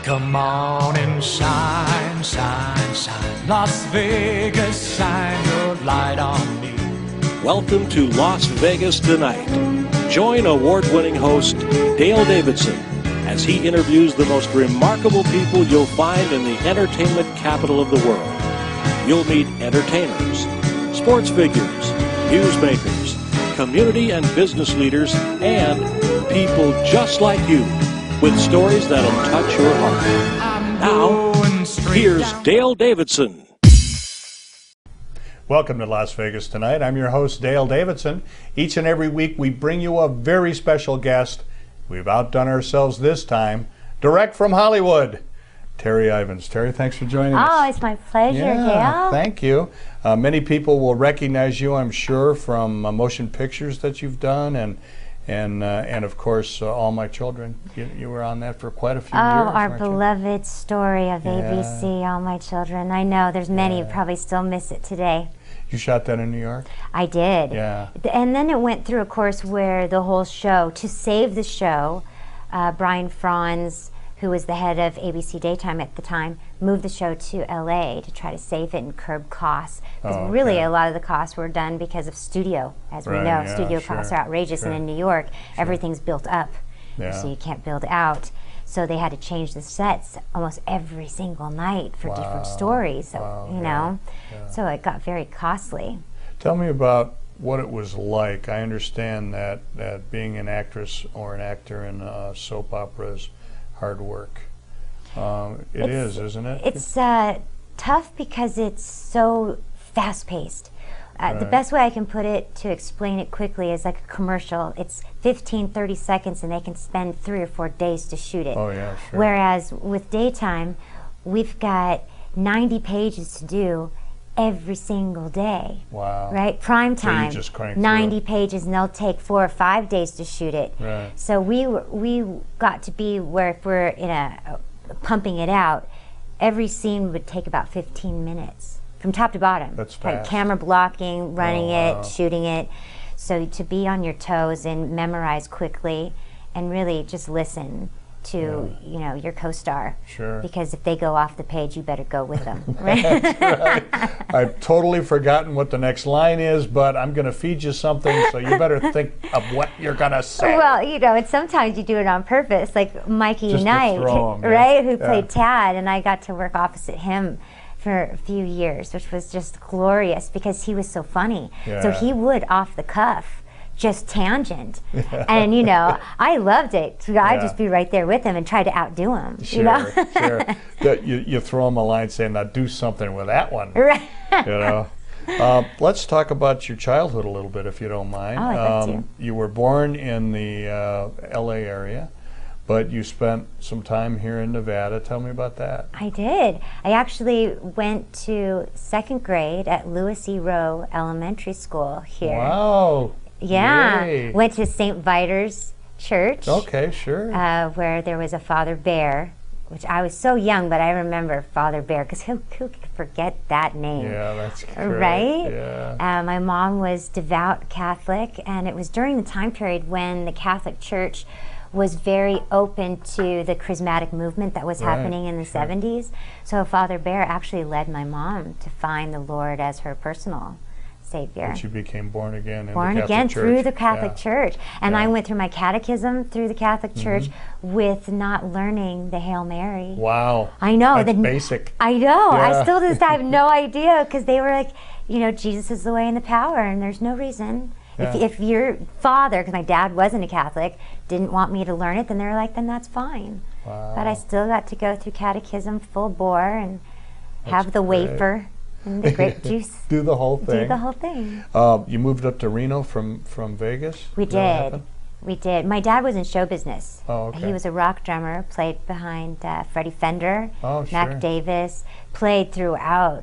Come on and shine, shine, shine. Las Vegas, shine your light on me. Welcome to Las Vegas Tonight. Join award-winning host Dale Davidson as he interviews the most remarkable people you'll find in the entertainment capital of the world. You'll meet entertainers, sports figures, newsmakers, community and business leaders, and people just like you with stories that'll touch your heart. Now, here's Dale Davidson. Welcome to Las Vegas Tonight. I'm your host, Dale Davidson. Each and every week we bring you a very special guest. We've outdone ourselves this time. Direct from Hollywood, Terri Ivens. Terri, thanks for joining us. Oh, it's my pleasure, Dale. Thank you. Many people will recognize you, I'm sure, from motion pictures that you've done and of course, All My Children. You were on that for quite a few years. Oh, our beloved story of ABC, All My Children. I know there's many who probably still miss it today. You shot that in New York? I did. Yeah. And then it went through a course where the whole show, to save the show, Brian Franz, who was the head of ABC Daytime at the time, moved the show to LA to try to save it and curb costs. Because really a lot of the costs were done because of studio. As we know, studio costs are outrageous, and in New York, everything's built up, so you can't build out. So they had to change the sets almost every single night for different stories. So, you know, so it got very costly. Tell me about what it was like. I understand that being an actress or an actor in soap operas, hard work. It is, isn't it? It's tough because it's so fast-paced. The best way I can put it to explain it quickly is like a commercial. It's 15, 30 seconds and they can spend 3 or 4 days to shoot it. Oh yeah, sure. Whereas with daytime, we've got 90 pages to do every single day. Wow. Right? Prime So you time, just crank 90 pages, and they'll take 4 or 5 days to shoot it. Right. So we got to be where if we're in pumping it out, every scene would take about 15 minutes from top to bottom. That's fast. Camera blocking, running it, shooting it. So to be on your toes and memorize quickly and really just listen to you know, your co-star. Sure. Because if they go off the page, you better go with them. That's right. I've totally forgotten what the next line is, but I'm going to feed you something, so you better think of what you're going to say. Well, you know, and sometimes you do it on purpose, like Mikey Just to Knight, throw 'em, right, who played Tad, and I got to work opposite him for a few years, which was just glorious because he was so funny. So he would, off the cuff, just tangent. And, you know, I loved it. So I'd just be right there with him and try to outdo him. Sure, you know? sure. You throw him a line saying, now do something with that one. Right. You know. Let's talk about your childhood a little bit, if you don't mind. Oh, I'd love to. You were born in the LA area, but you spent some time here in Nevada. Tell me about that. I did. I actually went to 2nd grade at Lewis E. Rowe Elementary School here. Wow. Yeah. Yay. Went to St. Vitus Church. Okay, sure. Where there was a Father Bear, which I was so young, but I remember Father Bear, because who could forget that name? Yeah, that's correct. Right? Yeah. My mom was devout Catholic, and it was during the time period when the Catholic Church was very open to the charismatic movement that was happening in the 70s. So Father Bear actually led my mom to find the Lord as her personal Savior. But you became born again in the Born Catholic again Church. through the Catholic Church. And I went through my catechism through the Catholic Church with not learning the Hail Mary. Wow. I know. That's basic. I know. Yeah. I still just have no idea, because they were like, you know, Jesus is the way and the power, and there's no reason. If your father, because my dad wasn't a Catholic, didn't want me to learn it, then they were like, then that's fine. Wow. But I still got to go through catechism full bore and have the wafer and the grape juice. Do the whole thing. Do the whole thing. You moved up to Reno from Vegas? We did. We did. My dad was in show business. Oh, okay. He was a rock drummer, played behind Freddie Fender, Oh, Mac sure. Davis, played throughout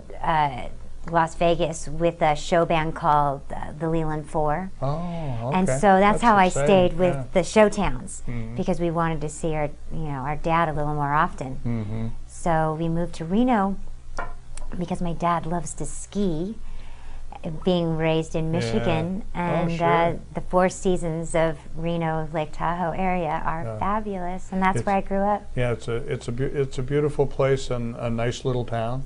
Las Vegas with a show band called the Leland Four. Oh, okay. And so that's how I exciting. stayed with the show towns, because we wanted to see our dad a little more often. So we moved to Reno because my dad loves to ski, being raised in Michigan, and sure. the Four Seasons of Reno, Lake Tahoe area are fabulous, and that's where I grew up. Yeah, it's a beautiful place and a nice little town.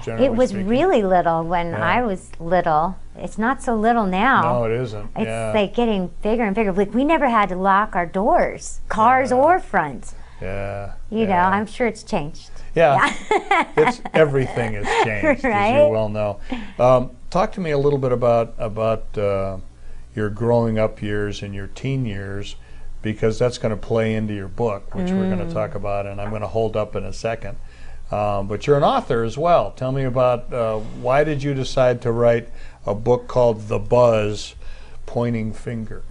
It was speaking. really little when I was little. It's not so little now. No, it isn't. It's like getting bigger and bigger. Like, we never had to lock our doors, cars or front. Yeah. You know, I'm sure it's changed. Yeah. It's everything has changed, Right? as you well know. Talk to me a little bit about your growing up years and your teen years, because that's going to play into your book, which we're going to talk about, and I'm going to hold up in a second. But you're an author as well. Tell me about why did you decide to write a book called The Buzz, Pointing Fingers?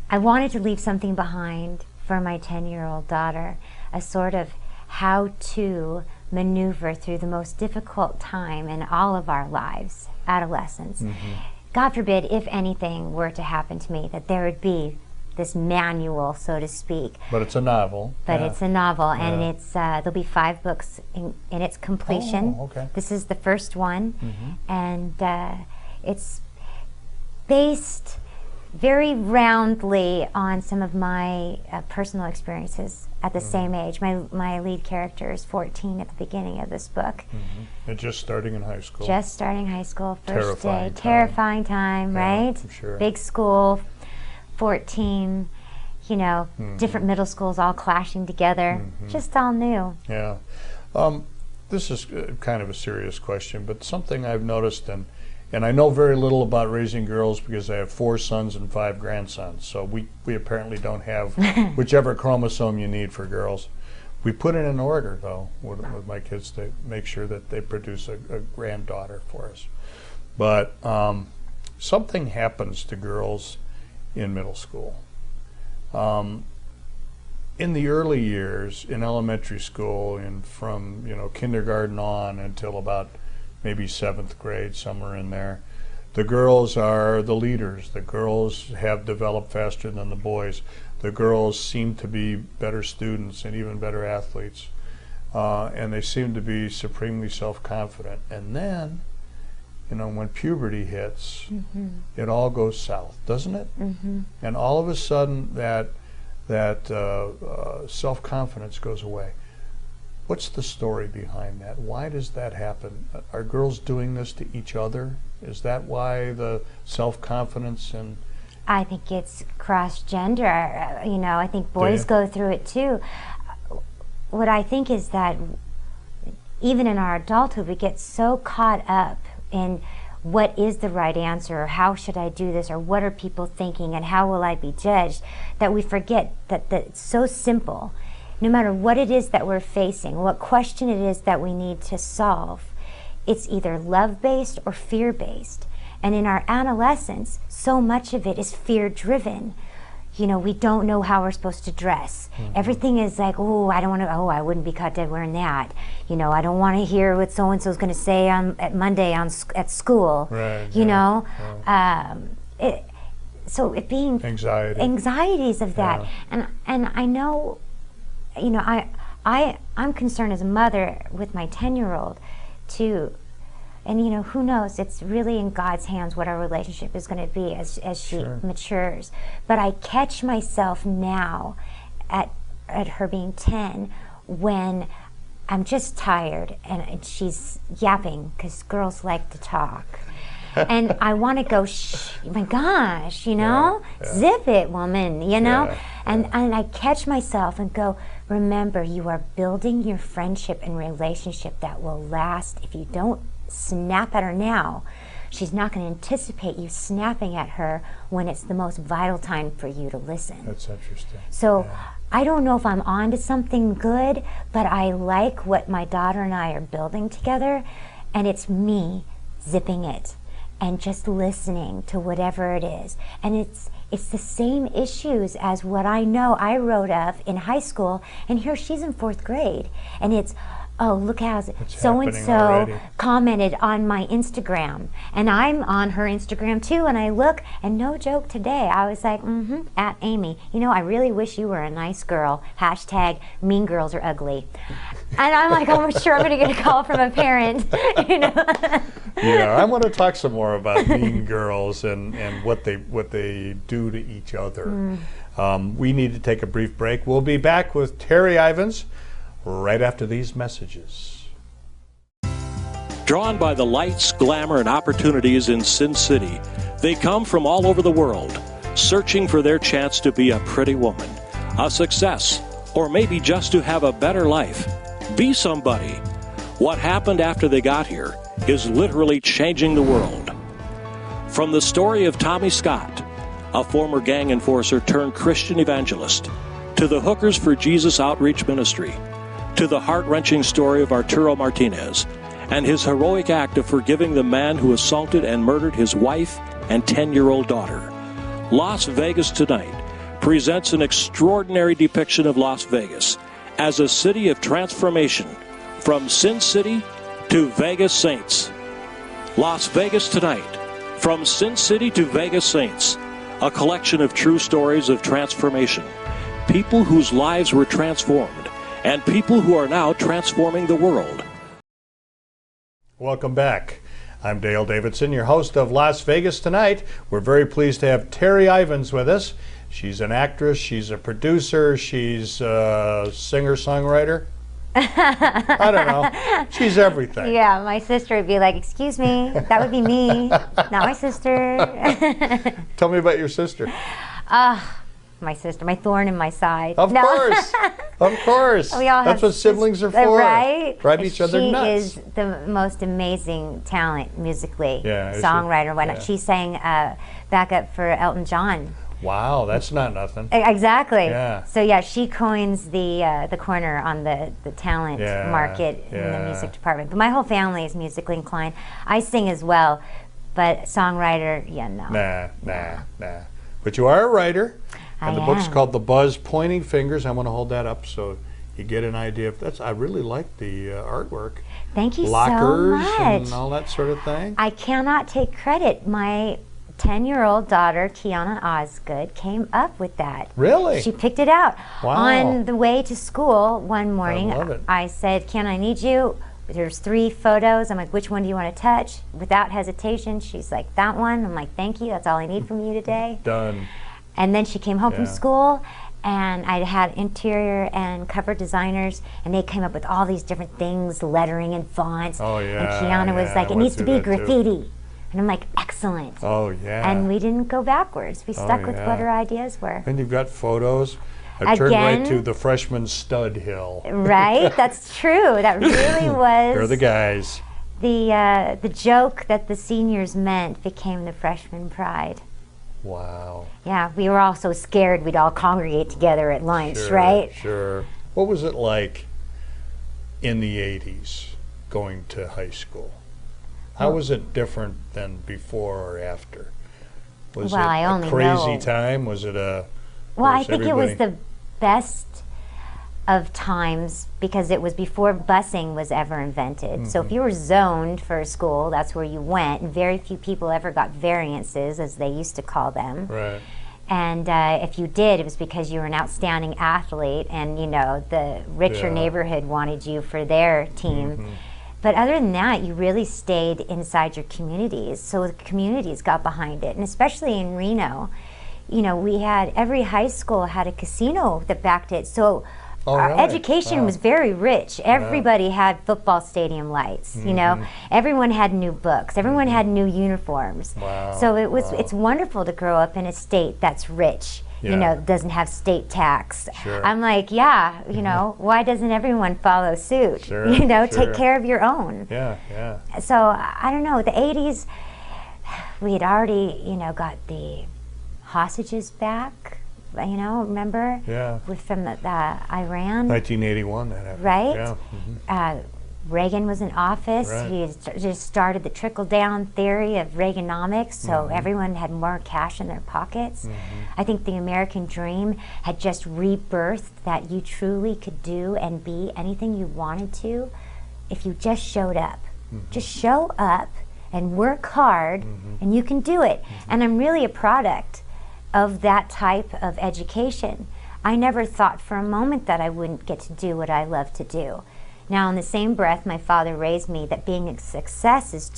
I wanted to leave something behind for my 10-year-old daughter, a sort of how to maneuver through the most difficult time in all of our lives, adolescence. God forbid, if anything were to happen to me, that there would be this manual, so to speak. But it's a novel. But it's a novel, and it's there'll be 5 books in its completion. Oh, okay. This is the first one, and it's based very roundly on some of my personal experiences at the same age. My lead character is 14 at the beginning of this book. And just starting in high school. Just starting high school, first Terrifying day. time. Terrifying time, right? I'm sure. Big school, 14, you know, different middle schools all clashing together. Just all new. Yeah. This is kind of a serious question, but something I've noticed, and I know very little about raising girls because I have 4 sons and 5 grandsons, so we apparently don't have whichever chromosome you need for girls. We put it in order, though, with my kids to make sure that they produce a granddaughter for us. But something happens to girls in middle school. In the early years, in elementary school, and from kindergarten on until about maybe 7th grade, somewhere in there, the girls are the leaders. The girls have developed faster than the boys. The girls seem to be better students and even better athletes, and they seem to be supremely self-confident. And then, when puberty hits, it all goes south, doesn't it? And all of a sudden, that self-confidence goes away. What's the story behind that? Why does that happen? Are girls doing this to each other? Is that why the self-confidence and... I think it's cross-gender. I think boys go through it too. What I think is that even in our adulthood, we get so caught up in what is the right answer, or how should I do this, or what are people thinking, and how will I be judged, that we forget that it's so simple. No matter what it is that we're facing, what question it is that we need to solve, it's either love-based or fear-based. And in our adolescence, so much of it is fear-driven. We don't know how we're supposed to dress. Everything is like, I wouldn't be caught dead wearing that. I don't want to hear what so-and-so's going to say at Monday at school. Right, So it being... Anxieties of that. And I know... I'm concerned as a mother with my 10-year-old too, and who knows, it's really in God's hands what our relationship is going to be as she matures. But I catch myself now at her being 10 when I'm just tired and she's yapping, because girls like to talk. And I want to go, my gosh, zip it, woman, And I catch myself and go, remember, you are building your friendship and relationship that will last. If you don't snap at her now, she's not going to anticipate you snapping at her when it's the most vital time for you to listen. That's interesting. So I don't know if I'm on to something good, but I like what my daughter and I are building together, and it's me zipping it and just listening to whatever it is. And it's the same issues as what I know I wrote of in high school, and here she's in 4th grade. And it's, oh, look how so and happening so already. commented on my Instagram, and I'm on her Instagram too, and I look, and no joke today, I was like, at Amy, you know, I really wish you were a nice girl, hashtag mean girls are ugly. And I'm like, oh, I'm sure I'm going to get a call from a parent, you know. Yeah, I want to talk some more about mean girls and what they do to each other. We need to take a brief break. We'll be back with Terri Ivens right after these messages. Drawn by the lights, glamour, and opportunities in Sin City, they come from all over the world, searching for their chance to be a pretty woman, a success, or maybe just to have a better life. Be somebody. What happened after they got here is literally changing the world. From the story of Tommy Scott, a former gang enforcer turned Christian evangelist, to the Hookers for Jesus Outreach Ministry, to the heart-wrenching story of Arturo Martinez and his heroic act of forgiving the man who assaulted and murdered his wife and 10-year-old daughter. Las Vegas Tonight presents an extraordinary depiction of Las Vegas as a city of transformation, from Sin City to Vegas Saints. Las Vegas Tonight, from Sin City to Vegas Saints, a collection of true stories of transformation, people whose lives were transformed, and people who are now transforming the world. Welcome back. I'm Dale Davidson, your host of Las Vegas Tonight. We're very pleased to have Terri Ivens with us. She's an actress, she's a producer, she's a singer-songwriter. I don't know. She's everything. Yeah, my sister would be like, excuse me, that would be me, not my sister. Tell me about your sister. My sister, my thorn in my side. Of course. Of course. We all That's have what siblings are for. Right? Drive each other nuts. She is the most amazing talent musically, Yeah, is she? songwriter, whatnot. Yeah. She sang backup for Elton John. Wow, that's not nothing. Exactly. Yeah. So yeah, she coins the corner on the talent Yeah, market in yeah. the music department. But my whole family is musically inclined. I sing as well, but songwriter, yeah, no. Nah. But you are a writer. And the book's am. called The Buzz Pointing Fingers. I want to hold that up so you get an idea of that's. I really like the artwork. Thank you Lockers so much. and all that sort of thing. I cannot take credit. My 10-year-old daughter, Kiana Osgood, came up with that. Really? She picked it out. Wow. On the way to school one morning, love it. I said, Kiana, I need you. There's 3 photos. I'm like, which one do you want to touch? Without hesitation, she's like, that one. I'm like, thank you. That's all I need from you today. Done. And then she came home from Yeah. school, and I had interior and cover designers, and they came up with all these different things, lettering and fonts. Oh, yeah, And Kiana was yeah, like, I it went needs to through be that, too. graffiti. And I'm like, excellent. Oh, yeah. And we didn't go backwards. We stuck with yeah. what her ideas were. And you've got photos. I turned right Again? to the freshman stud hill. Right? That's true. That really was. They're the guys. The joke that the seniors meant became the freshman pride. Wow. Yeah, we were all so scared we'd all congregate together at lunch, Sure, right? Sure. What was it like in the 80s going to high school? How was it different than before or after? Was Well, it I a only crazy know- time? Was it a... Well, I was think it was everybody- the best of times because it was before busing was ever invented. So if you were zoned for a school, that's where you went, and very few people ever got variances, as they used to call them. Right. And if you did, it was because you were an outstanding athlete, and you know the richer Yeah. neighborhood wanted you for their team. But other than that, you really stayed inside your communities. So the communities got behind it, and especially in Reno, you know, we had every high school had a casino that backed it. So our really? education Wow. was very rich. Everybody had football stadium lights. You know, everyone had new books. Everyone had new uniforms. Wow. So it was. It's wonderful to grow up in a state that's rich. Yeah. You know, doesn't have state tax. Sure. I'm like, yeah, you know, why doesn't everyone follow suit? Sure, You know, sure. take care of your own. Yeah, yeah. So I don't know. The '80s, we had already, you know, got the hostages back. You know, remember? Yeah. From the Iran. 1981 that happened. Right? Yeah. Reagan was in office. Right. He had just started the trickle-down theory of Reaganomics, so everyone had more cash in their pockets. I think the American dream had just rebirthed that you truly could do and be anything you wanted to if you just showed up. Just show up and work hard, and you can do it. And I'm really a product of that type of education. I never thought for a moment that I wouldn't get to do what I love to do. Now, in the same breath, my father raised me that being a success is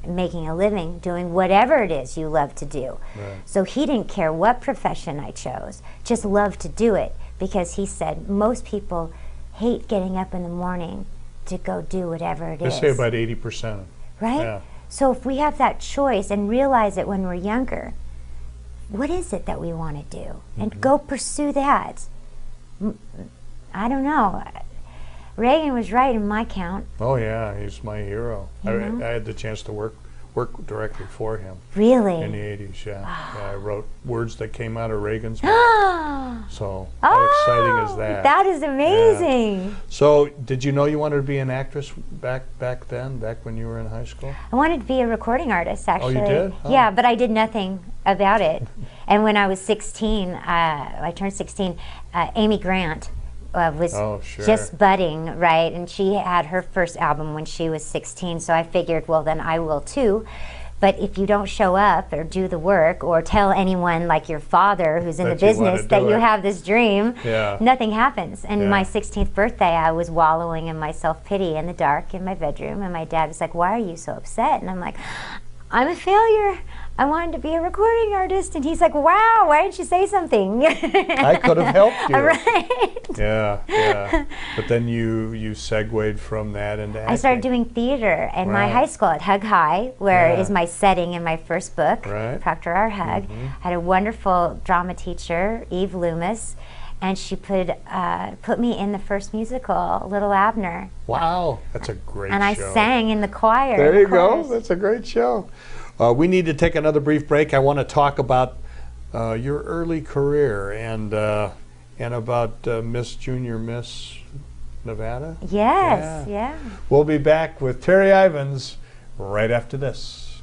making a living, doing whatever it is you love to do. Right. So he didn't care what profession I chose, just love to do it, because he said most people hate getting up in the morning to go do whatever it They is. say about 80%. Right? Yeah. So if we have that choice and realize it when we're younger, what is it that we want to do? And go pursue that. I don't know. Reagan was right in my count. Oh yeah, he's my hero. I know? had the chance to work directly for him Really? in the 80s, yeah. Yeah, I wrote words that came out of Reagan's mouth. So how exciting is that? That is amazing. So did you know you wanted to be an actress back then, back when you were in high school? I wanted to be a recording artist, actually. Oh, you did? Oh. Yeah, but I did nothing about it. And when I was 16, I turned 16, Amy Grant was Oh, sure. just budding, right? And she had her first album when she was 16, so I figured, well, then I will too. But if you don't show up or do the work or tell anyone like your father who's in That the you wanna business that do you it. have this dream, Yeah. nothing happens. And Yeah. my 16th birthday, I was wallowing in my self-pity in the dark in my bedroom, and my dad was like, why are you so upset? And I'm like, I'm a failure. I wanted to be a recording artist. And he's like, wow, why didn't you say something? I could have helped you. Right. Yeah. But then you segued from that into acting. I started doing theater in my Wow. high school at Hug High, where Yeah. is my setting in my first book, Right. Proctor R. Hug. I had a wonderful drama teacher, Eve Loomis, and she put me in the first musical, Little Abner. Wow, that's a great And show. I sang in the choir. There the you go. chorus. That's a great show. We need to take another brief break. I want to talk about your early career and about Miss Junior Miss Nevada. Yes, yeah. We'll be back with Terri Ivens right after this.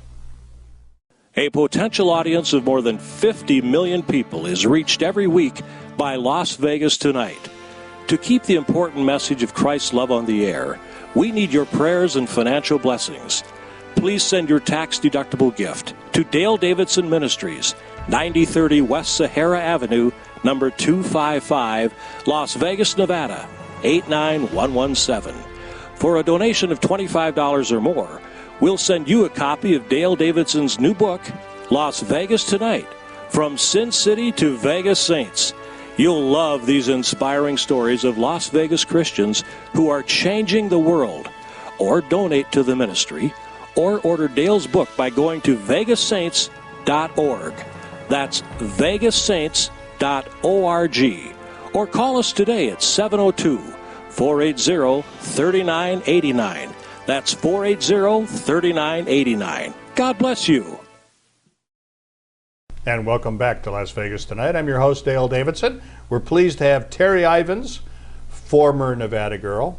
A potential audience of more than 50 million people is reached every week by Las Vegas Tonight. To keep the important message of Christ's love on the air, we need your prayers and financial blessings. Please send your tax-deductible gift to Dale Davidson Ministries, 9030 West Sahara Avenue, number 255, Las Vegas, Nevada, 89117. For a donation of $25 or more, we'll send you a copy of Dale Davidson's new book, Las Vegas Tonight, From Sin City to Vegas Saints. You'll love these inspiring stories of Las Vegas Christians who are changing the world. Or donate to the ministry, or order Dale's book by going to vegassaints.org. That's vegassaints.org. Or call us today at 702-480-3989. That's 480-3989. God bless you. And welcome back to Las Vegas Tonight. I'm your host, Dale Davidson. We're pleased to have Terri Ivens, former Nevada girl,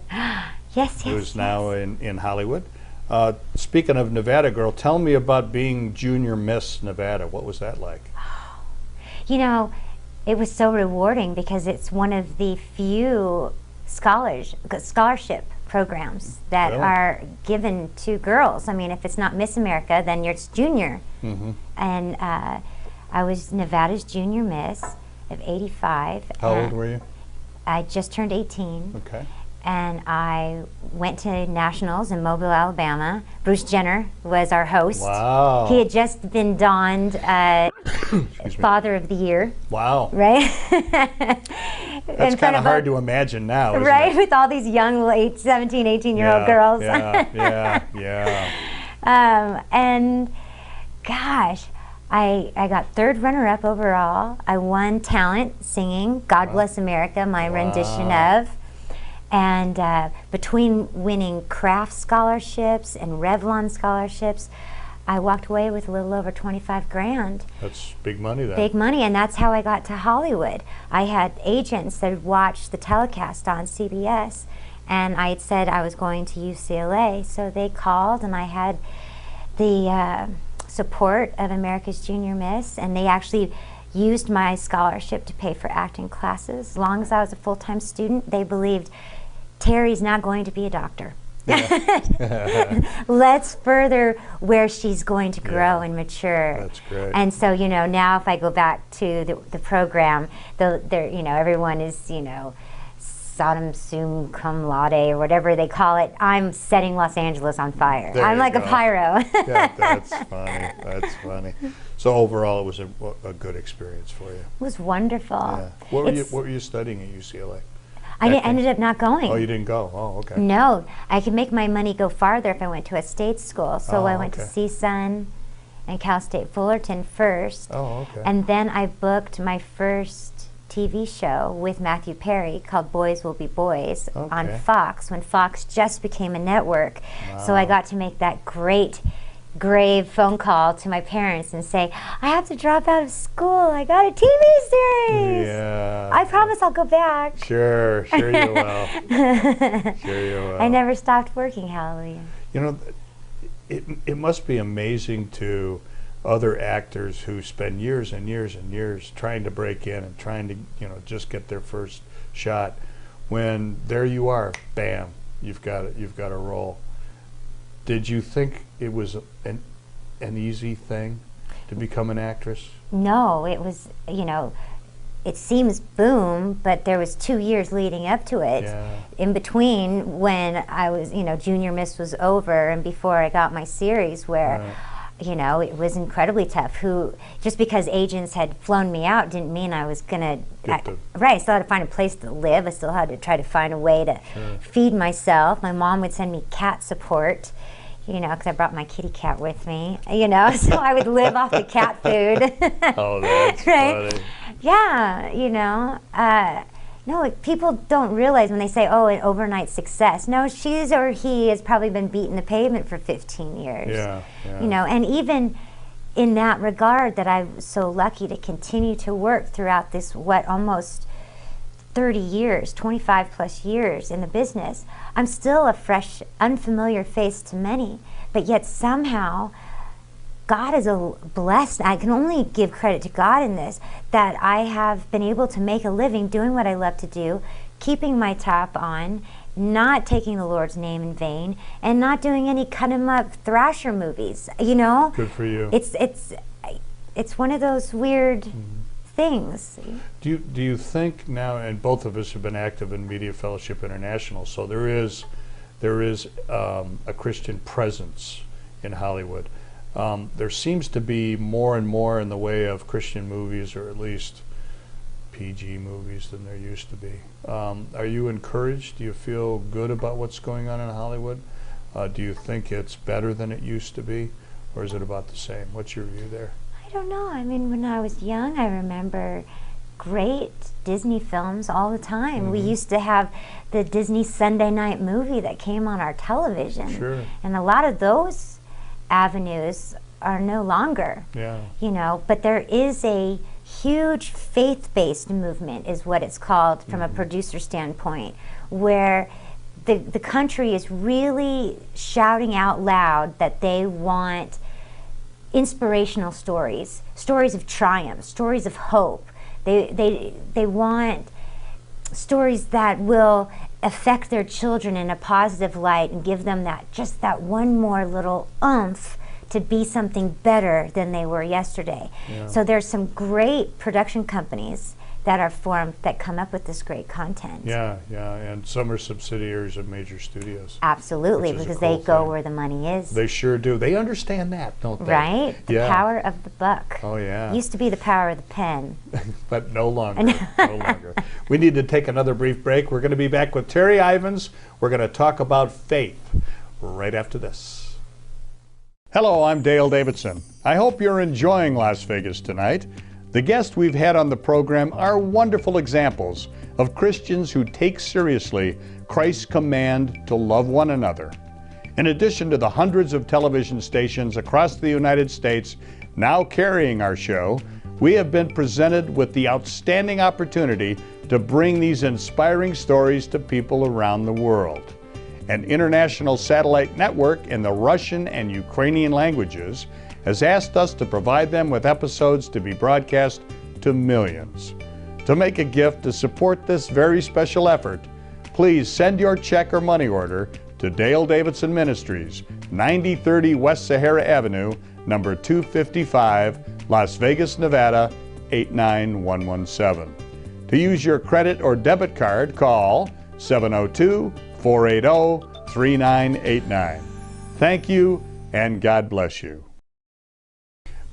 Yes, who's now in Hollywood. Speaking of Nevada girl, tell me about being Junior Miss Nevada. What was that like? You know, it was so rewarding because it's one of the few scholarship programs that Really? are given to girls. I mean, if it's not Miss America, then it's junior. And I was Nevada's junior miss of 85. How old were you? I just turned 18. Okay. And I went to nationals in Mobile, Alabama. Bruce Jenner was our host. Wow. He had just been donned Father of the Year, Wow. right? That's kind of hard to imagine now, isn't right, it? with all these young, late 17, 18-year-old girls. Yeah. And gosh, I got third runner-up overall. I won talent singing, God Bless America, my rendition of. And between winning craft scholarships and Revlon scholarships, I walked away with a little over 25 grand. That's big money then. Big money, and that's how I got to Hollywood. I had agents that had watched the telecast on CBS, And I had said I was going to UCLA, so they called, and I had the support of America's Junior Miss, and they actually used my scholarship to pay for acting classes. As long as I was a full-time student, they believed Terri's not going to be a doctor. Let's further where she's going to grow and mature. That's great. And so, you know, now if I go back to the program, you know, everyone is, you know, Sodom sum cum laude or whatever they call it. I'm setting Los Angeles on fire. There I'm like go. a pyro. Yeah, that's funny. That's funny. So overall, it was a good experience for you. It was wonderful. Yeah. What were you studying at UCLA? Ended up not going. Oh, you didn't go? Oh, okay. No, I could make my money go farther if I went to a state school. So I went to CSUN and Cal State Fullerton first. Oh, okay. And then I booked my first TV show with Matthew Perry called Boys Will Be Boys on Fox, when Fox just became a network. Wow. So I got to make that great grave phone call to my parents and say, I have to drop out of school. I got a TV series. Yeah. I promise I'll go back. Sure you will. Sure you will. I never stopped working, hallelujah. You know, it must be amazing to other actors who spend years and years and years trying to break in and trying to, you know, just get their first shot. When there you are, bam, you've got a role. Did you think it was an easy thing to become an actress? No, it was, you know, it seems boom, but there was 2 years leading up to it. Yeah. In between when I was, you know, Junior Miss was over and before I got my series where, you know, it was incredibly tough. Just because agents had flown me out didn't mean I was gonna, I still had to find a place to live. I still had to try to find a way to feed myself. My mom would send me cat support, you know, because I brought my kitty cat with me, you know, so I would live off the cat food. Oh, that's funny. Yeah, you know, no, like, people don't realize when they say, oh, an overnight success. No, she's or he has probably been beating the pavement for 15 years. Yeah. You know, and even in that regard that I'm so lucky to continue to work throughout this, almost 30 years, 25 plus years in the business, I'm still a fresh, unfamiliar face to many, but yet somehow God is blessed. I can only give credit to God in this, that I have been able to make a living doing what I love to do, keeping my top on, not taking the Lord's name in vain, and not doing any cut 'em up thrasher movies, you know? Good for you. It's one of those weird things. Do you think now, and both of us have been active in Media Fellowship International, so there is a Christian presence in Hollywood. There seems to be more and more in the way of Christian movies, or at least PG movies, than there used to be. Are you encouraged? Do you feel good about what's going on in Hollywood? Do you think it's better than it used to be, or is it about the same? What's your view there? I don't know. I mean, when I was young, I remember great Disney films all the time. We used to have the Disney Sunday night movie that came on our television. Sure. And a lot of those avenues are no longer. Yeah. You know, but there is a huge faith-based movement, is what it's called from a producer standpoint, where the country is really shouting out loud that they want inspirational stories of triumph, stories of hope. They want stories that will affect their children in a positive light and give them that one more little oomph to be something better than they were yesterday. Yeah. So there's some great production companies that are formed that come up with this great content. Yeah, and some are subsidiaries of major studios. Absolutely, which is a because cool they go thing. where the money is. They sure do. They understand that, don't they? Right? The power of the buck. Oh, yeah. Used to be the power of the pen. But no longer. No longer. We need to take another brief break. We're going to be back with Terri Ivens. We're going to talk about faith right after this. Hello, I'm Dale Davidson. I hope you're enjoying Las Vegas tonight. The guests we've had on the program are wonderful examples of Christians who take seriously Christ's command to love one another. In addition to the hundreds of television stations across the United States now carrying our show, we have been presented with the outstanding opportunity to bring these inspiring stories to people around the world. An international satellite network in the Russian and Ukrainian languages has asked us to provide them with episodes to be broadcast to millions. To make a gift to support this very special effort, please send your check or money order to Dale Davidson Ministries, 9030 West Sahara Avenue, number 255, Las Vegas, Nevada, 89117. To use your credit or debit card, call 702-480-3989. Thank you, and God bless you.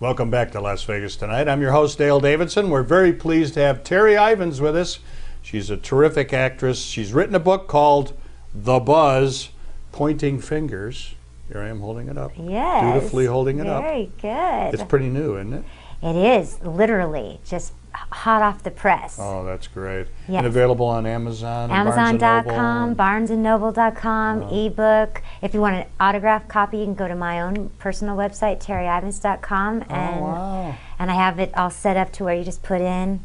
Welcome back to Las Vegas Tonight. I'm your host, Dale Davidson. We're very pleased to have Terri Ivens with us. She's a terrific actress. She's written a book called The Buzz, Pointing Fingers. Here I am holding it up. Yes. Dutifully holding it up. Very good. It's pretty new, isn't it? It is, literally, just hot off the press. Oh, that's great. Yes. And available on Amazon, Amazon.com, BarnesandNoble.com, ebook. If you want an autographed copy, you can go to my own personal website, TerriIvens.com, and I have it all set up to where you just put in.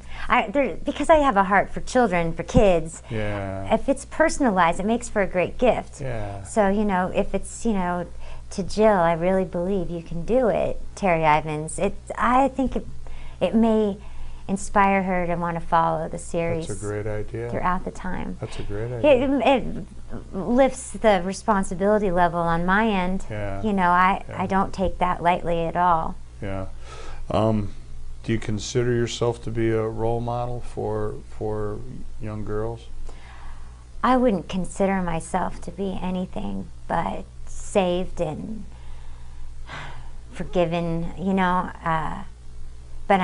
Because I have a heart for children, for kids. Yeah. If it's personalized, it makes for a great gift. Yeah. So if it's to Jill, I really believe you can do it, Terri Ivens. I think it may inspire her to want to follow the series. That's a great idea. Throughout the time. That's a great idea. It lifts the responsibility level on my end. Yeah. I don't take that lightly at all. Yeah. Do you consider yourself to be a role model for young girls? I wouldn't consider myself to be anything but saved and forgiven, but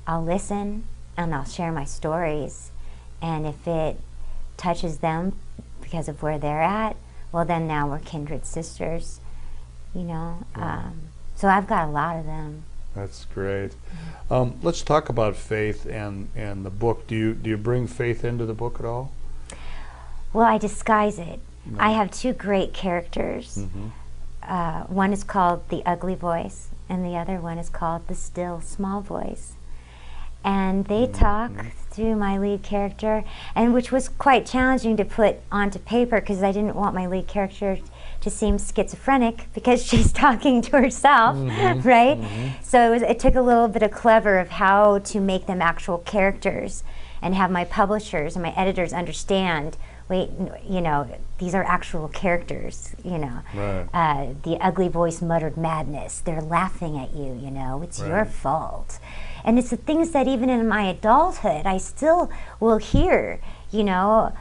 I'll listen and I'll share my stories, and if it touches them because of where they're at, well, then now we're kindred sisters, so I've got a lot of them. That's great. Let's talk about faith and the book. Do you bring faith into the book at all? Well, I disguise it. No. I have two great characters. Mm-hmm. One is called the ugly voice, and the other one is called the still small voice. And they talk through my lead character, and which was quite challenging to put onto paper because I didn't want my lead character to seem schizophrenic because she's talking to herself, right? Mm-hmm. So it took a little bit of clever of how to make them actual characters and have my publishers and my editors understand, wait, these are actual characters, Right. The ugly voice muttered madness. They're laughing at you, it's Right. your fault. And it's the things that even in my adulthood, I still will hear, and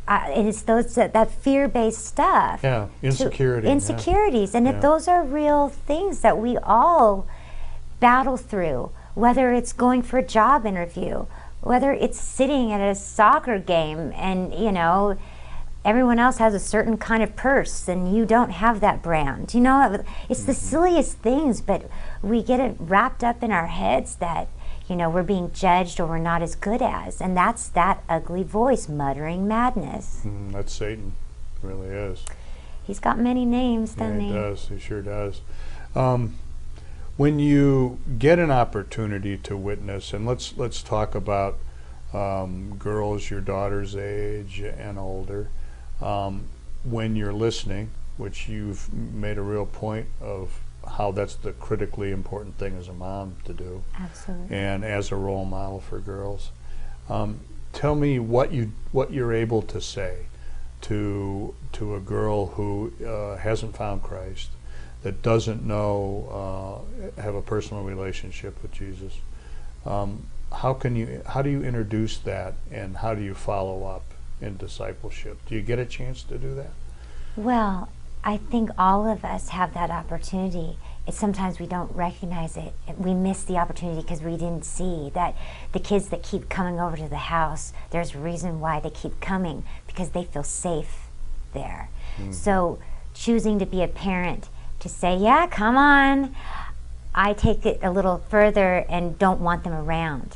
it's that fear-based stuff. Yeah, insecurities. And if those are real things that we all battle through, whether it's going for a job interview, whether it's sitting at a soccer game and, everyone else has a certain kind of purse and you don't have that brand. It's the silliest things, but we get it wrapped up in our heads that, we're being judged or we're not as good as. And that's that ugly voice muttering madness. That's Satan. It really is. He's got many names, doesn't he? He does. He sure does. When you get an opportunity to witness, and let's talk about girls your daughter's age and older, when you're listening, which you've made a real point of how that's the critically important thing as a mom to do. Absolutely. And as a role model for girls. Tell me what you're able to say to a girl who hasn't found Christ, that doesn't know, have a personal relationship with Jesus. How do you introduce that, and how do you follow up in discipleship? Do you get a chance to do that? Well, I think all of us have that opportunity. Sometimes we don't recognize it. We miss the opportunity because we didn't see that the kids that keep coming over to the house, there's a reason why they keep coming, because they feel safe there. Mm-hmm. So choosing to be a parent, to say, yeah, come on, I take it a little further and don't want them around.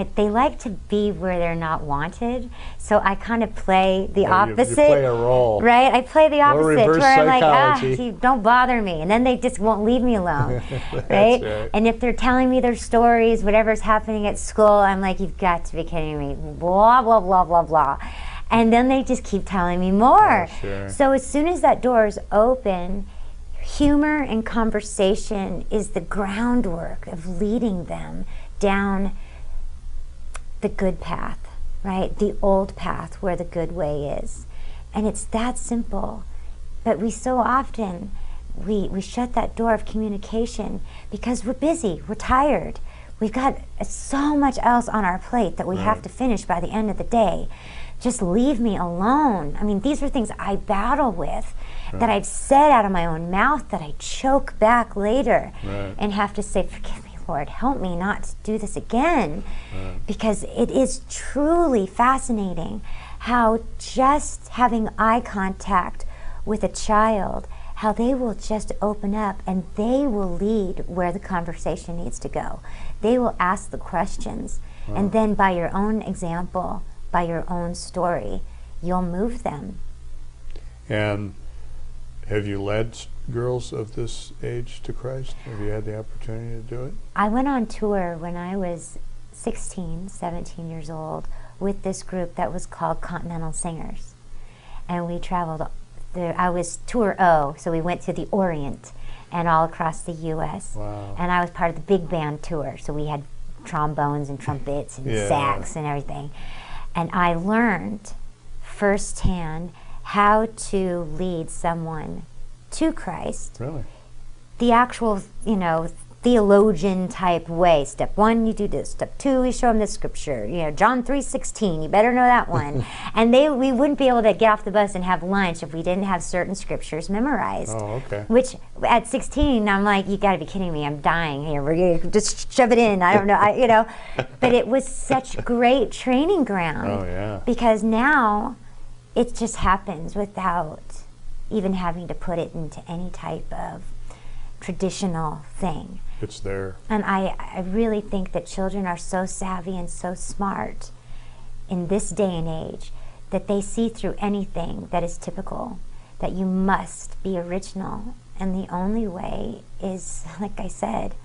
they like to be where they're not wanted. So I kind of play the opposite. You play a role. Right? I play the opposite, reverse where I'm psychology. like, don't bother me. And then they just won't leave me alone. Right? Right. And if they're telling me their stories, whatever's happening at school, I'm like, you've got to be kidding me. Blah, blah, blah, blah, blah. And then they just keep telling me more. Oh, sure. So as soon as that door is open, humor and conversation is the groundwork of leading them down the good path, right? The old path where the good way is. And it's that simple. But we so often, we shut that door of communication because we're busy, we're tired. We've got so much else on our plate that we have to finish by the end of the day. Just leave me alone. I mean, these are things I battle with, that I've said out of my own mouth that I choke back later and have to say, forgive me, Lord, help me not to do this again. Because it is truly fascinating how just having eye contact with a child, how they will just open up and they will lead where the conversation needs to go. They will ask the questions, and then by your own example, by your own story, you'll move them. And have you led girls of this age to Christ? Have you had the opportunity to do it? I went on tour when I was 16, 17 years old with this group that was called Continental Singers. And we traveled, I was tour O, so we went to the Orient and all across the U.S. Wow. And I was part of the big band tour, so we had trombones and trumpets and sax and everything. And I learned firsthand how to lead someone to Christ. Really? The actual, theologian type way. Step 1, you do this. Step 2, you show them the scripture. John 3:16, you better know that one. And we wouldn't be able to get off the bus and have lunch if we didn't have certain scriptures memorized. Oh, okay. Which at 16, I'm like, you gotta be kidding me, I'm dying here. We're gonna just shove it in. I don't know, But it was such great training ground. Oh, yeah. Because now it just happens without even having to put it into any type of traditional thing. It's there. And I really think that children are so savvy and so smart in this day and age that they see through anything that is typical, that you must be original. And the only way is, like I said,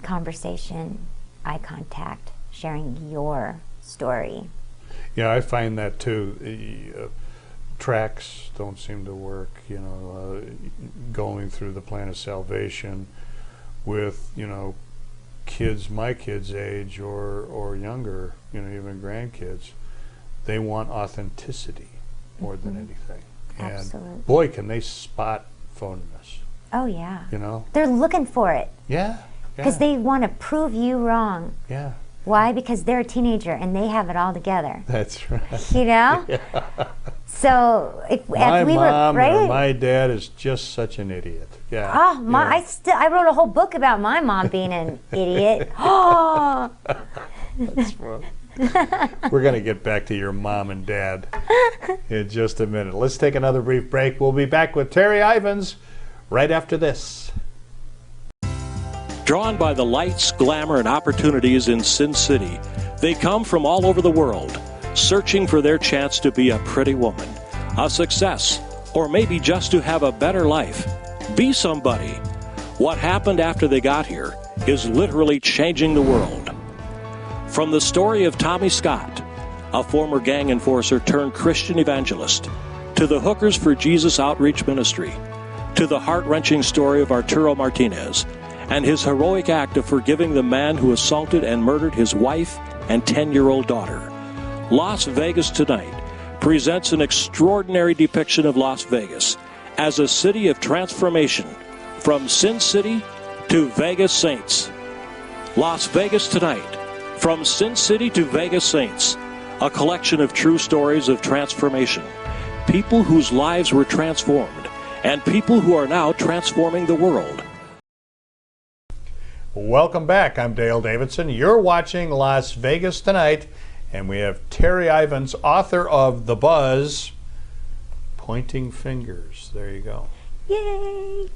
conversation, eye contact, sharing your story. Yeah, I find that too. Tracks don't seem to work, going through the plan of salvation with, kids my kids' age or younger, even grandkids. They want authenticity more than anything. And Absolutely. boy, can they spot phoneness. Oh yeah. You know? They're looking for it Yeah. because they want to prove you wrong. Yeah. Why? Because they're a teenager and they have it all together. That's right. Yeah. So if My we mom were right. or my dad is just such an idiot. Yeah. Oh, yeah. I wrote a whole book about my mom being an idiot. Oh. That's fun. We're going to get back to your mom and dad in just a minute. Let's take another brief break. We'll be back with Terri Ivens right after this. Drawn by the lights, glamour, and opportunities in Sin City, they come from all over the world, searching for their chance to be a pretty woman, a success, or maybe just to have a better life. Be somebody. What happened after they got here is literally changing the world. From the story of Tommy Scott, a former gang enforcer turned Christian evangelist, to the Hookers for Jesus Outreach Ministry, to the heart-wrenching story of Arturo Martinez and his heroic act of forgiving the man who assaulted and murdered his wife and 10-year-old daughter. Las Vegas Tonight presents an extraordinary depiction of Las Vegas as a city of transformation, from Sin City to Vegas Saints. Las Vegas Tonight, from Sin City to Vegas Saints, a collection of true stories of transformation, people whose lives were transformed, and people who are now transforming the world. Welcome back. I'm Dale Davidson. You're watching Las Vegas Tonight, and we have Terri Ivens, author of The Buzz, Pointing Fingers. There you go. Yay!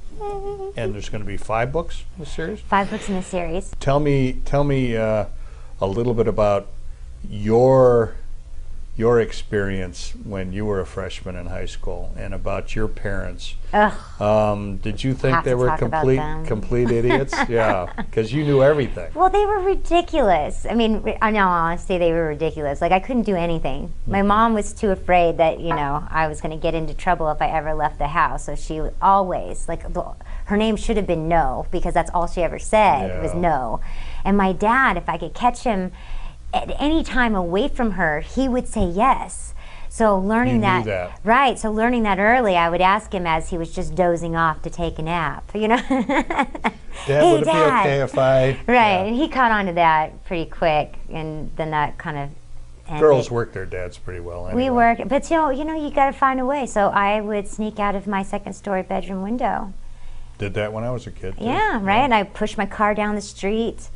And there's going to be 5 books in the series? 5 books in the series. Tell me a a little bit about your experience when you were a freshman in high school and about your parents. Did you think Have they to were talk about them. complete idiots? Yeah, because you knew everything. Well, they were ridiculous. I mean, in all honesty, they were ridiculous. Like, I couldn't do anything. My mom was too afraid that, you know, I was going to get into trouble if I ever left the house. So she would always, like, her name should have been No, because that's all she ever said was no. And my dad, if I could catch him at any time away from her, he would say yes. So learning that, right? So learning that early, I would ask him as he was just dozing off to take a nap. You know, Dad, hey, would it be okay if I? Right, and he caught on to that pretty quick, and then that kind of ended. Girls work their dads pretty well. Anyway. We work, but you got to find a way. So I would sneak out of my second-story bedroom window. Did that when I was a kid. Too. Yeah, right. And I pushed my car down the street.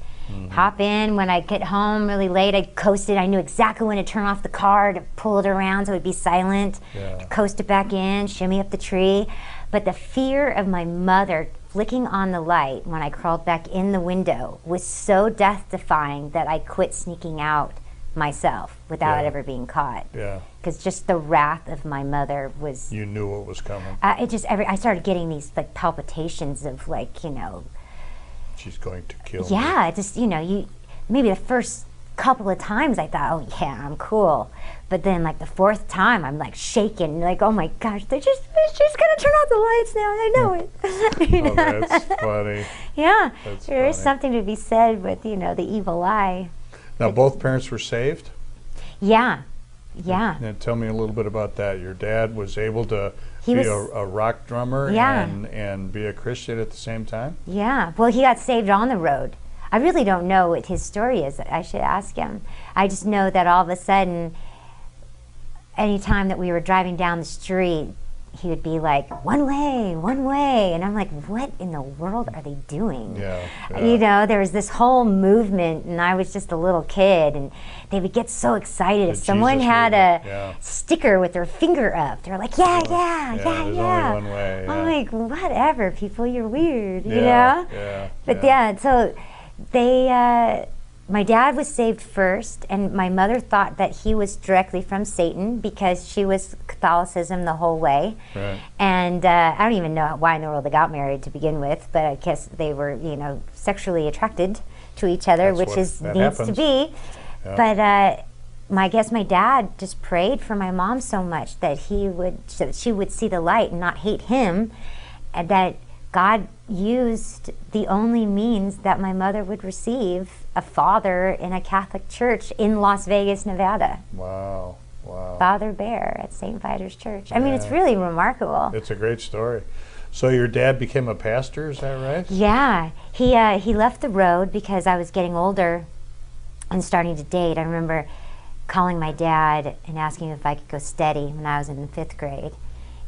Hop in. When I get home really late, I coasted. I knew exactly when to turn off the car to pull it around so it would be silent, to coast it back in, shimmy up the tree. But the fear of my mother flicking on the light when I crawled back in the window was so death-defying that I quit sneaking out myself without ever being caught. Yeah. Because just the wrath of my mother was... You knew what was coming. I started getting these like palpitations of like, she's going to kill me. Yeah, just, maybe the first couple of times I thought, oh yeah, I'm cool. But then like the fourth time, I'm like shaking, like, oh my gosh, she's gonna turn off the lights now, I know it. Oh, that's funny. Yeah, That's there is funny. something to be said with, the evil eye. Now, both parents were saved? Yeah, yeah. And tell me a little bit about that. Your dad was able to He be was- a rock drummer Yeah. and be a Christian at the same time? Yeah, well, he got saved on the road. I really don't know what his story is. I should ask him. I just know that all of a sudden, anytime that we were driving down the street, he would be like, one way. And I'm like, what in the world are they doing? Yeah. There was this whole movement, and I was just a little kid, and they would get so excited if The someone Jesus had movement, a sticker with their finger up. They were like, yeah. There's only one way. I'm like, whatever, people, you're weird, you know? Yeah. But so my dad was saved first, and my mother thought that he was directly from Satan because she was Catholicism the whole way. Right. And I don't even know why in the world they got married to begin with, but I guess they were, sexually attracted to each other, needs to be. Yeah. But I guess my dad just prayed for my mom so much that she would see the light and not hate him, and that God used the only means that my mother would receive a father in a Catholic church in Las Vegas, Nevada. Wow. Father Bear at St. Vitus Church. I mean, it's really remarkable. It's a great story. So your dad became a pastor, is that right? Yeah. He left the road because I was getting older and starting to date. I remember calling my dad and asking if I could go steady when I was in the 5th grade.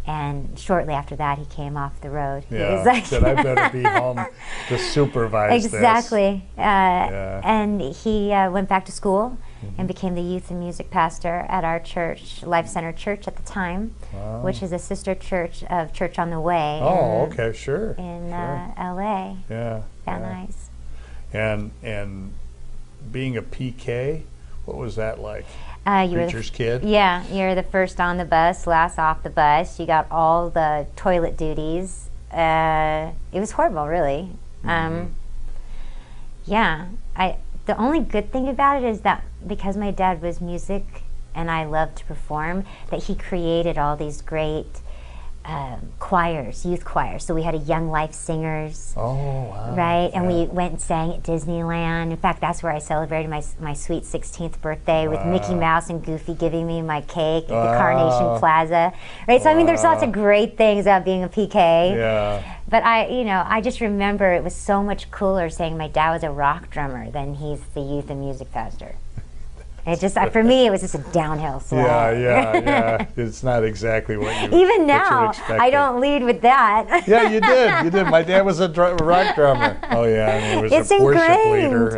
And shortly after that, he came off the road. Yeah, He was like, said, I better be home to supervise exactly. this. And he went back to school and became the youth and music pastor at our church, Life Center Church at the time, which is a sister church of Church on the Way. Okay, sure. In sure. L.A. Yeah. Van Nuys. And being a PK, what was that like? Preacher's kid? Yeah, you're the first on the bus, last off the bus. You got all the toilet duties. It was horrible, really. The only good thing about it is that because my dad was music and I loved to perform, that he created all these great choirs, youth choirs. So we had a Young Life Singers. Oh, wow. Right, and we went and sang at Disneyland. In fact, that's where I celebrated my sweet 16th birthday with Mickey Mouse and Goofy giving me my cake at the Carnation Plaza. Right, so I mean, there's lots of great things about being a PK. Yeah. But I just remember it was so much cooler saying my dad was a rock drummer than he's the youth and music pastor. It just, for me, it was just a downhill slide. Yeah. It's not exactly what you Even now, what you I don't lead with that. Yeah, you did. My dad was a rock drummer. Oh yeah, and he was It's a worship ingrained. leader.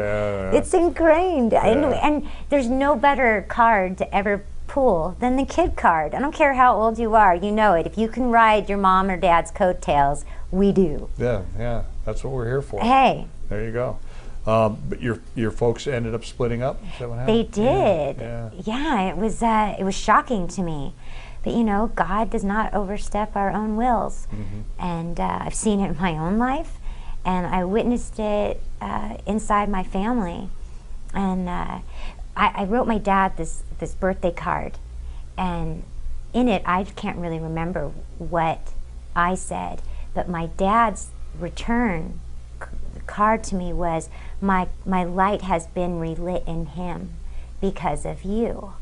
Yeah. It's ingrained. And there's no better card to ever pull than the kid card. I don't care how old you are, you know it. If you can ride your mom or dad's coattails, we do. Yeah, that's what we're here for. Hey. There you go. But your folks ended up splitting up? Is that what happened? They did. Yeah. It was shocking to me. But you know, God does not overstep our own wills. And I've seen it in my own life, and I witnessed it inside my family. And I wrote my dad this birthday card, and in it I can't really remember what I said, but my dad's return card to me was, my light has been relit in him because of you.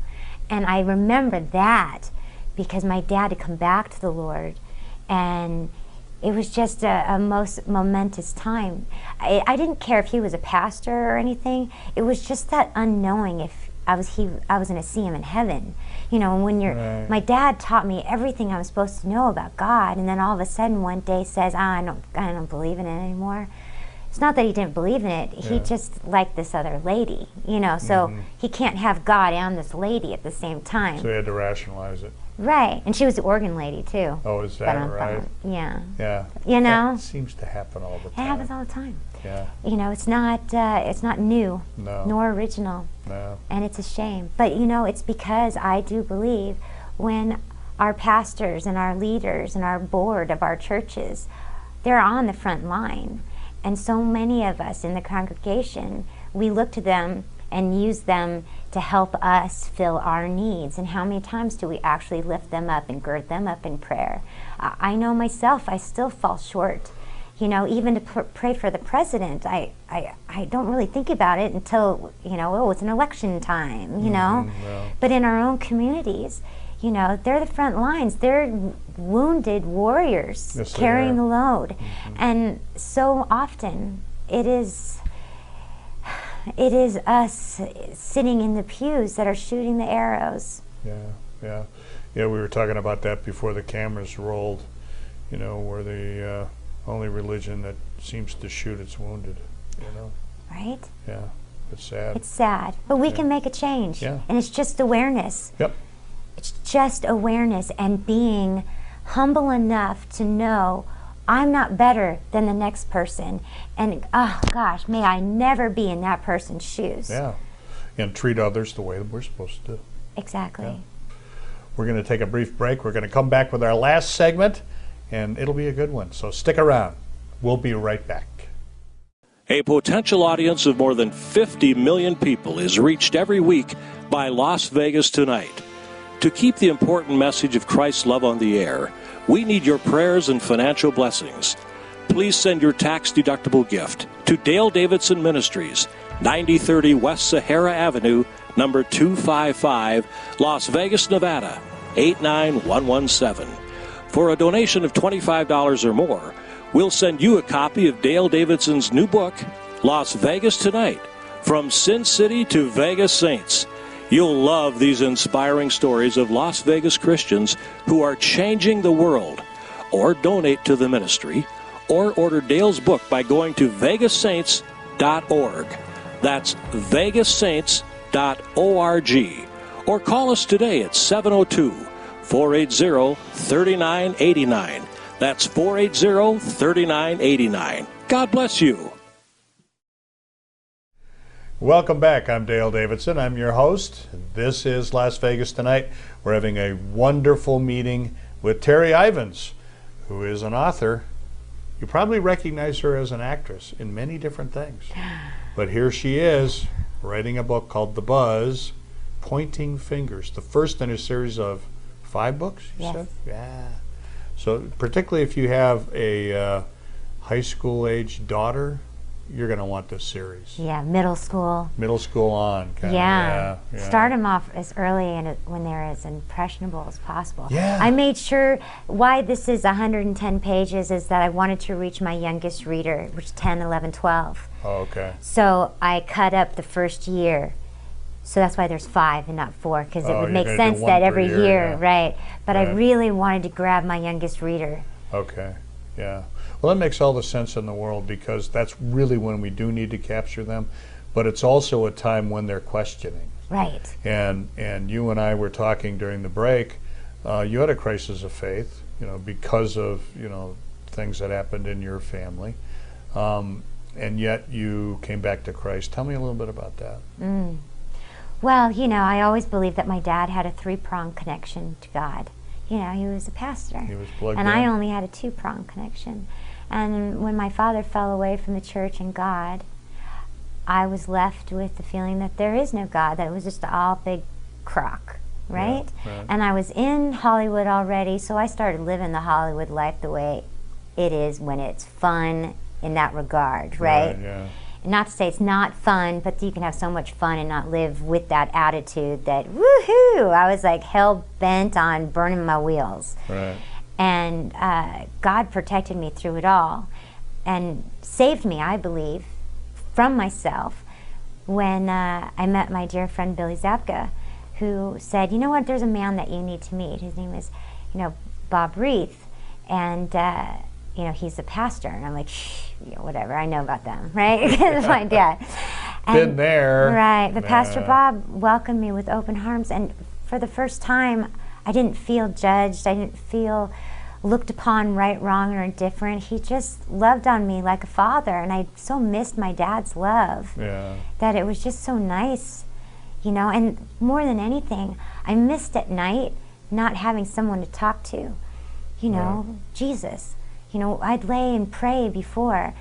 And I remember that because my dad had come back to the Lord, and it was just a most momentous time. I didn't care if he was a pastor or anything. It was just that unknowing if I was going to see him in heaven. You know, when you're, my dad taught me everything I was supposed to know about God, and then all of a sudden one day says, I don't believe in it anymore. It's not that he didn't believe in it. He just liked this other lady, you know, so he can't have God and this lady at the same time. So he had to rationalize it. Right, and she was the organ lady too. Oh, is that right? Yeah. Yeah. You know? That seems to happen all the time. It happens all the time. Yeah. You know, it's not new, nor original. No. And it's a shame. But you know, it's because I do believe when our pastors and our leaders and our board of our churches, they're on the front line. And so many of us in the congregation, we look to them and use them to help us fill our needs. And how many times do we actually lift them up and gird them up in prayer? I know myself, I still fall short. You know, even to pray for the president, I don't really think about it until, you know, oh, it's an election time, you know. But in our own communities, you know, they're the front lines. They're wounded warriors carrying the load. And so often it is us sitting in the pews that are shooting the arrows. Yeah, we were talking about that before the cameras rolled. You know, we're the only religion that seems to shoot its wounded, you know. Right? Yeah, it's sad. It's sad, but we can make a change. Yeah. And it's just awareness. Yep. It's just awareness and being humble enough to know I'm not better than the next person. And, oh gosh, may I never be in that person's shoes. Yeah, and treat others the way that we're supposed to. Exactly. Yeah. We're going to take a brief break. We're going to come back with our last segment, and it'll be a good one. So stick around. We'll be right back. A potential audience of more than 50 million people is reached every week by Las Vegas Tonight. To keep the important message of Christ's love on the air, we need your prayers and financial blessings. Please send your tax-deductible gift to Dale Davidson Ministries, 9030 West Sahara Avenue, number 255, Las Vegas, Nevada, 89117. For a donation of $25 or more, we'll send you a copy of Dale Davidson's new book, Las Vegas Tonight, From Sin City to Vegas Saints. You'll love these inspiring stories of Las Vegas Christians who are changing the world. Or donate to the ministry, or order Dale's book by going to vegassaints.org. That's vegassaints.org. Or call us today at 702-480-3989. That's 480-3989. God bless you. Welcome back. I'm Dale Davidson. I'm your host. This is Las Vegas Tonight. We're having a wonderful meeting with Terri Ivens, who is an author. You probably recognize her as an actress in many different things. But here she is, writing a book called The Buzz, Pointing Fingers, the first in a series of 5 books, you said? Yeah. So particularly if you have a high school age daughter, you're going to want this series. Yeah, middle school. Middle school on. Yeah. Start them off as early and when they're as impressionable as possible. Yeah. I made sure, why this is 110 pages is that I wanted to reach my youngest reader, which is 10, 11, 12. Oh, okay. So I cut up the first year. So that's why there's 5 and not 4, because it would make sense that every year, right. But I really wanted to grab my youngest reader. Okay, yeah. Well, that makes all the sense in the world, because that's really when we do need to capture them. But it's also a time when they're questioning. Right. And you and I were talking during the break. You had a crisis of faith, you know, because of, you know, things that happened in your family. and yet you came back to Christ. Tell me a little bit about that. Well, you know, I always believed that my dad had a three-pronged connection to God. You know, he was a pastor. He was plugged and in. I only had a two-pronged connection. And when my father fell away from the church and God, I was left with the feeling that there is no God, that it was just all big crock, right? Yeah, right. And I was in Hollywood already, so I started living the Hollywood life the way it is when it's fun in that regard, right? Yeah. Not to say it's not fun, but you can have so much fun and not live with that attitude that, woohoo, I was like hell-bent on burning my wheels. Right. And God protected me through it all and saved me, I believe, from myself when I met my dear friend Billy Zabka, who said, you know what, there's a man that you need to meet. His name is, you know, Bob Reith, and you know, he's a pastor. And I'm like, you know, whatever, I know about them, right? Because my dad. Been there. Right, but Pastor Bob welcomed me with open arms, and for the first time, I didn't feel judged. I didn't feel looked upon right, wrong, or indifferent. He just loved on me like a father, and I so missed my dad's love. Yeah. That it was just so nice, you know. And more than anything, I missed at night not having someone to talk to, you know, Right. Jesus. You know, I'd lay and pray before,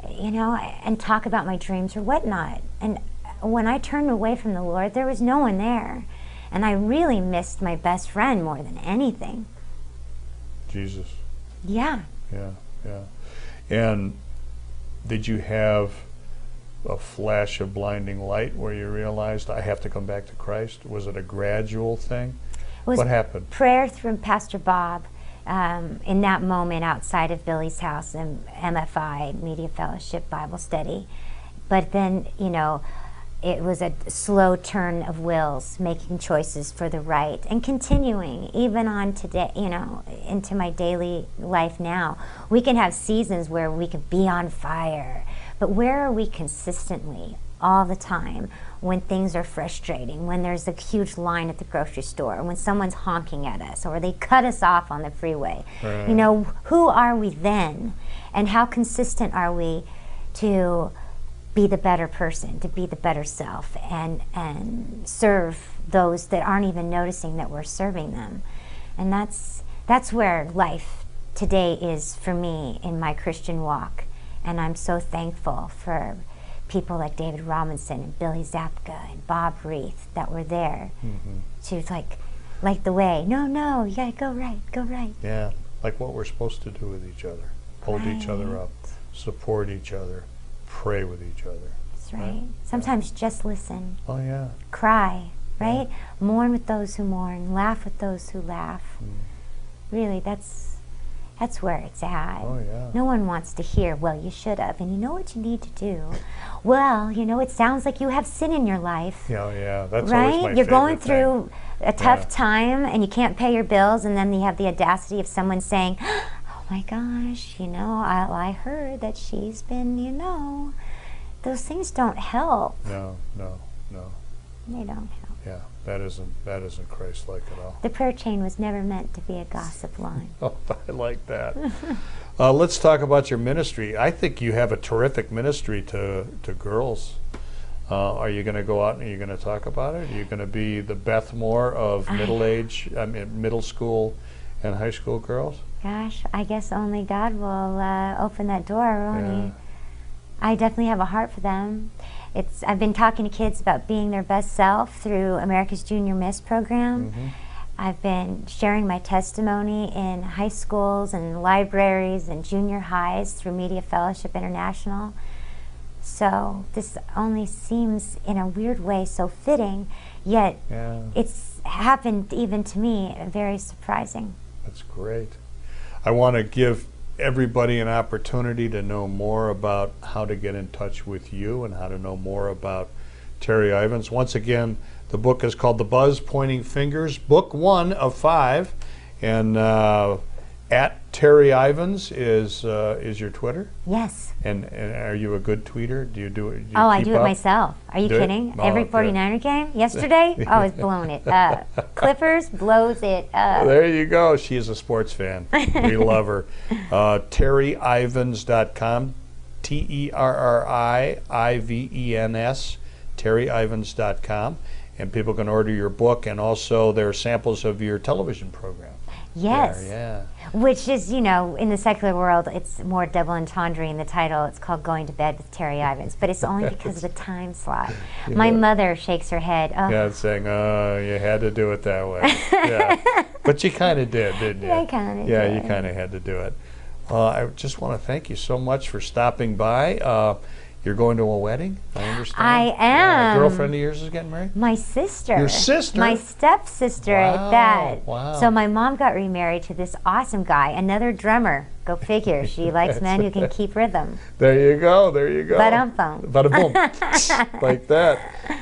you know, and talk about my dreams or whatnot. And when I turned away from the Lord, there was no one there. And I really missed my best friend more than anything. Jesus. Yeah. Yeah. And did you have a flash of blinding light where you realized I have to come back to Christ? Was it a gradual thing? What happened? Prayer through Pastor Bob. In that moment outside of Billy's house in MFI, Media Fellowship Bible Study. But then, you know, it was a slow turn of wills, making choices for the right and continuing even on today, you know, into my daily life now. We can have seasons where we can be on fire, but where are we consistently all the time when things are frustrating, when there's a huge line at the grocery store, when someone's honking at us, or they cut us off on the freeway? Right. You know, who are we then? And how consistent are we to be the better person, to be the better self, and serve those that aren't even noticing that we're serving them? And that's where life today is for me in my Christian walk. And I'm so thankful for people like David Robinson and Billy Zabka and Bob Reith that were there to like the way. No, you gotta go right. Yeah, like what we're supposed to do with each other. Hold each other up, support each other, pray with each other. That's right. Sometimes just listen. Oh yeah. Cry, right? Mourn with those who mourn, laugh with those who laugh. Really, that's where it's at. Oh yeah. No one wants to hear, well, you should have, and you know what you need to do. Well, you know, it sounds like you have sin in your life. Yeah, that's right? always my You're going favorite thing. through a tough time and you can't pay your bills, and then you have the audacity of someone saying, oh my gosh, you know, I heard that she's been, you know. Those things don't help. No. They don't help. Yeah, that isn't Christ-like at all. The prayer chain was never meant to be a gossip line. Oh, I like that. Let's talk about your ministry. I think you have a terrific ministry to girls. Are you going to go out and are you going to talk about it? Are you going to be the Beth Moore of middle school and high school girls? Gosh, I guess only God will open that door, won't He? I definitely have a heart for them. I've been talking to kids about being their best self through America's Junior Miss program. I've been sharing my testimony in high schools and libraries and junior highs through Media Fellowship International. So this only seems in a weird way so fitting, yet it's happened even to me, very surprising. That's great. I want to give everybody an opportunity to know more about how to get in touch with you and how to know more about Terri Ivens. Once again, the book is called The Buzz Pointing Fingers, book 1 of 5, and at Terri Ivens is your Twitter. Yes. And are you a good tweeter? Do you do it? I do it myself. Are you kidding? Every 49er game yesterday, I was blowing it up. Clippers blows it up. There you go. She is a sports fan. We love her. TerriIvens.com. TerriIvens, TerriIvens.com. And people can order your book, and also there are samples of your television program. Yes. There, yeah. Which is, you know, in the secular world, it's more double entendre in the title. It's called Going to Bed with Terri Ivens, but it's only because of the time slot. Yeah. My mother shakes her head. Oh. Yeah, saying, "Oh, you had to do it that way." Yeah, but you kind of did, didn't you? Yeah, I kind of did. Yeah, you kind of had to do it. I just want to thank you so much for stopping by. You're going to a wedding, I understand? I am. Yeah, a girlfriend of yours is getting married? My sister. Your sister? My stepsister Wow, at that. wow. So my mom got remarried to this awesome guy, another drummer. Go figure. She likes men who can keep rhythm. There you go, there you go. Ba-dum-bum. Ba-da-boom. Like that.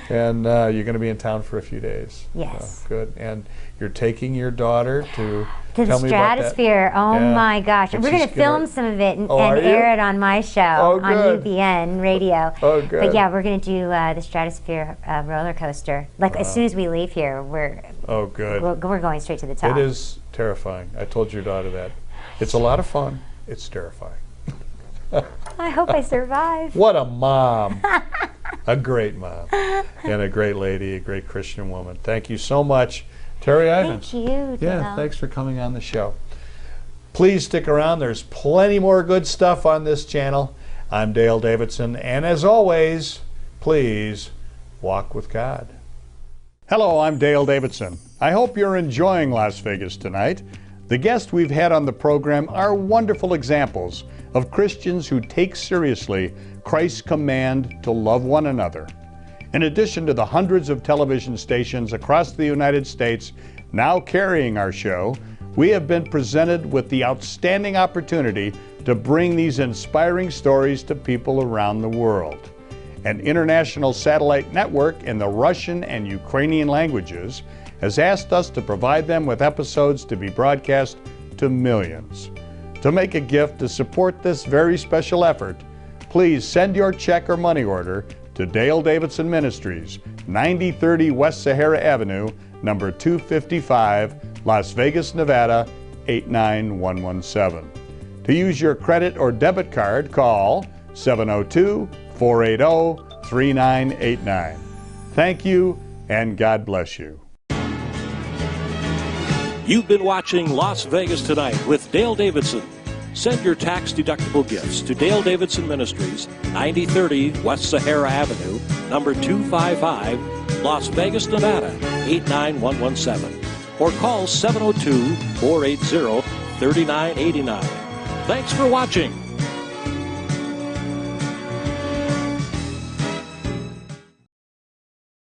And you're going to be in town for a few days. Yes. Good. And you're taking your daughter to the tell me about that. Stratosphere. Oh Yeah. my gosh. And We're going she's to film some of it and are you? air it on my show on good. UBN radio. Oh, good. But yeah, we're going to do the Stratosphere roller coaster. Like as soon as we leave here, we're good. we're going straight to the top. It is terrifying. I told your daughter that. It's a lot of fun. It's terrifying. I hope I survive. What a mom. A great mom. And a great lady, a great Christian woman. Thank you so much, Terri Ivens. Thank you. Yeah, Dale. thanks for coming on the show. Please stick around. There's plenty more good stuff on this channel. I'm Dale Davidson, and as always, please walk with God. Hello, I'm Dale Davidson. I hope you're enjoying Las Vegas tonight. The guests we've had on the program are wonderful examples of Christians who take seriously Christ's command to love one another. In addition to the hundreds of television stations across the United States now carrying our show, we have been presented with the outstanding opportunity to bring these inspiring stories to people around the world. An international satellite network in the Russian and Ukrainian languages has asked us to provide them with episodes to be broadcast to millions. To make a gift to support this very special effort, please send your check or money order to Dale Davidson Ministries, 9030 West Sahara Avenue, number 255, Las Vegas, Nevada, 89117. To use your credit or debit card, call 702-480-3989. Thank you, and God bless you. You've been watching Las Vegas Tonight with Dale Davidson. Send your tax-deductible gifts to Dale Davidson Ministries, 9030 West Sahara Avenue, number 255, Las Vegas, Nevada, 89117. Or call 702-480-3989. Thanks for watching.